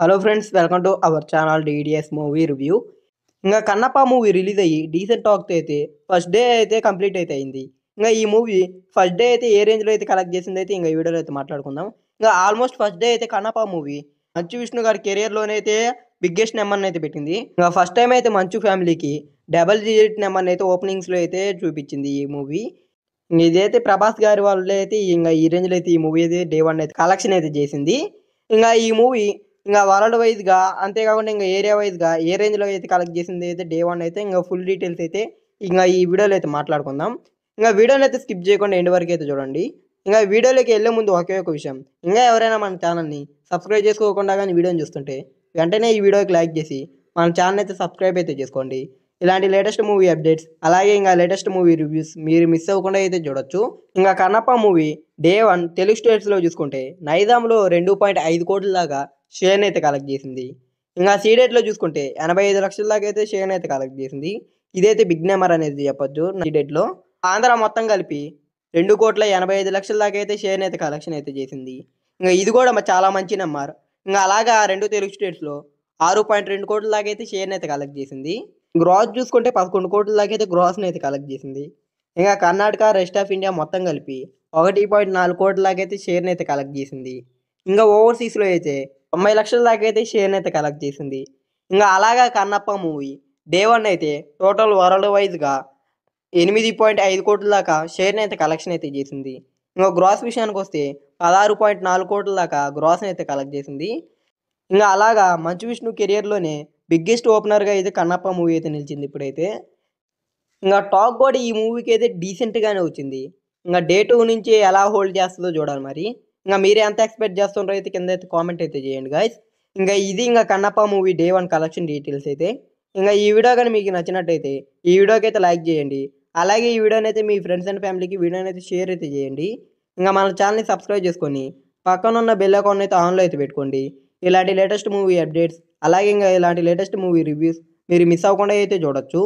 Hello friends, welcome to our channel DDS movie review. ఇంకా Kannappa movie release అయ్యి decent టాక్తో అయితే first day అయితే complete అయితే అయింది. ఇంకా ఈ మూవీ ఫస్ట్ డే అయితే ఏ రేంజ్లో అయితే కలెక్ట్ చేసింది అయితే ఇంకా ఈ వీడియోలో అయితే మాట్లాడుకుందాం. ఇంకా ఆల్మోస్ట్ ఫస్ట్ డే అయితే కన్నప్ప మూవీ మంచు విష్ణు గారి కెరియర్లోనే అయితే బిగ్గెస్ట్ నెంబర్ని అయితే పెట్టింది. ఇంకా ఫస్ట్ టైం అయితే మంచు ఫ్యామిలీకి డబల్ డిజిట్ నెంబర్ని అయితే ఓపెనింగ్స్లో అయితే చూపించింది ఈ మూవీ. ఇదైతే ప్రభాస్ గారి వాళ్ళే అయితే ఇంకా ఈ రేంజ్లో అయితే ఈ మూవీ అయితే డే 1 అయితే కలెక్షన్ అయితే చేసింది. ఇంకా ఈ మూవీ ఇంకా వరల్డ్ వైజ్గా అంతేకాకుండా ఇంకా ఏరియా వైజ్గా ఏ రేంజ్లో అయితే కలెక్ట్ చేసింది అయితే డే 1 అయితే ఇంకా ఫుల్ డీటెయిల్స్ అయితే ఇంకా ఈ వీడియోలో అయితే మాట్లాడుకుందాం. ఇంకా వీడియోని అయితే స్కిప్ చేయకుండా ఎండ్ వరకు అయితే చూడండి. ఇంకా వీడియోలోకి వెళ్ళే ముందు ఒకే ఒక విషయం, ఇంకా ఎవరైనా మన ఛానల్ని సబ్స్క్రైబ్ చేసుకోకుండా కానీ వీడియోని చూస్తుంటే వెంటనే ఈ వీడియోకి లైక్ చేసి మన ఛానల్ అయితే సబ్స్క్రైబ్ అయితే చేసుకోండి. ఇలాంటి లేటెస్ట్ మూవీ అప్డేట్స్ అలాగే ఇంకా లేటెస్ట్ మూవీ రివ్యూస్ మీరు మిస్ అవ్వకుండా అయితే చూడొచ్చు. ఇంకా కన్నప్ప మూవీ డే 1 తెలుగు స్టేట్స్లో చూసుకుంటే నైజాంలో 2.5 కోట్ల దాకా షేర్ని అయితే కలెక్ట్ చేసింది. ఇంకా సీడెట్లో చూసుకుంటే 85 లక్షల దాకా అయితే షేర్ని అయితే కలెక్ట్ చేసింది. ఇదైతే బిగ్ నెంబర్ అనేది చెప్పొచ్చు. సీడెట్లో ఆంధ్ర మొత్తం కలిపి 2,85,00,000 దాకా అయితే షేర్ని అయితే కలెక్షన్ అయితే చేసింది. ఇంకా ఇది కూడా చాలా మంచి నెంబర్. ఇంకా అలాగా రెండు తెలుగు స్టేట్స్లో 6.2 కోట్ల దాకా అయితే షేర్ని అయితే కలెక్ట్ చేసింది. గ్రాస్ చూసుకుంటే 11 కోట్ల దాకా అయితే గ్రాస్ని అయితే కలెక్ట్ చేసింది. ఇంకా కర్ణాటక, రెస్ట్ ఆఫ్ ఇండియా మొత్తం కలిపి 1.4 కోట్ల దాకా అయితే షేర్ని అయితే కలెక్ట్ చేసింది. ఇంకా ఓవర్సీస్లో అయితే 90 లక్షల దాకా అయితే షేర్ని అయితే కలెక్ట్ చేసింది. ఇంకా అలాగా కన్నప్ప మూవీ డే 1 అయితే టోటల్ వరల్డ్ వైజ్గా 8.5 కోట్ల దాకా షేర్ని అయితే కలెక్షన్ అయితే చేసింది. ఇంకా గ్రాస్ విషయానికి వస్తే 16.4 కోట్ల దాకా గ్రాస్ని అయితే కలెక్ట్ చేసింది. ఇంకా అలాగా మంచు విష్ణు కెరియర్లోనే బిగ్గెస్ట్ ఓపెనర్గా అయితే కన్నప్ప మూవీ అయితే నిలిచింది ఇప్పుడైతే. ఇంకా టాక్ కూడా ఈ మూవీకి అయితే డీసెంట్గానే వచ్చింది. ఇంకా డే 2 నుంచి ఎలా హోల్డ్ చేస్తుందో చూడాలి మరి. ఇంకా మీరే ఎంత ఎక్స్పెక్ట్ చేస్తుంటారో అయితే కింద అయితే కామెంట్ అయితే చేయండి గాయస్. ఇంకా ఇది ఇంకా Kannappa movie day 1 collection details అయితే. ఇంకా ఈ వీడియో కానీ మీకు నచ్చినట్టయితే ఈ వీడియోకి అయితే లైక్ చేయండి. అలాగే ఈ వీడియోని అయితే మీ ఫ్రెండ్స్ అండ్ ఫ్యామిలీకి వీడియోని అయితే షేర్ అయితే చేయండి. ఇంకా మన ఛానల్ని సబ్స్క్రైబ్ చేసుకొని పక్కన ఉన్న బెల్ అకౌంట్ అయితే ఆన్లో అయితే పెట్టుకోండి. ఇలాంటి లేటెస్ట్ మూవీ అప్డేట్స్ అలాగే ఇంకా ఇలాంటి లేటెస్ట్ మూవీ రివ్యూస్ మీరు మిస్ అవ్వకుండా అయితే చూడొచ్చు.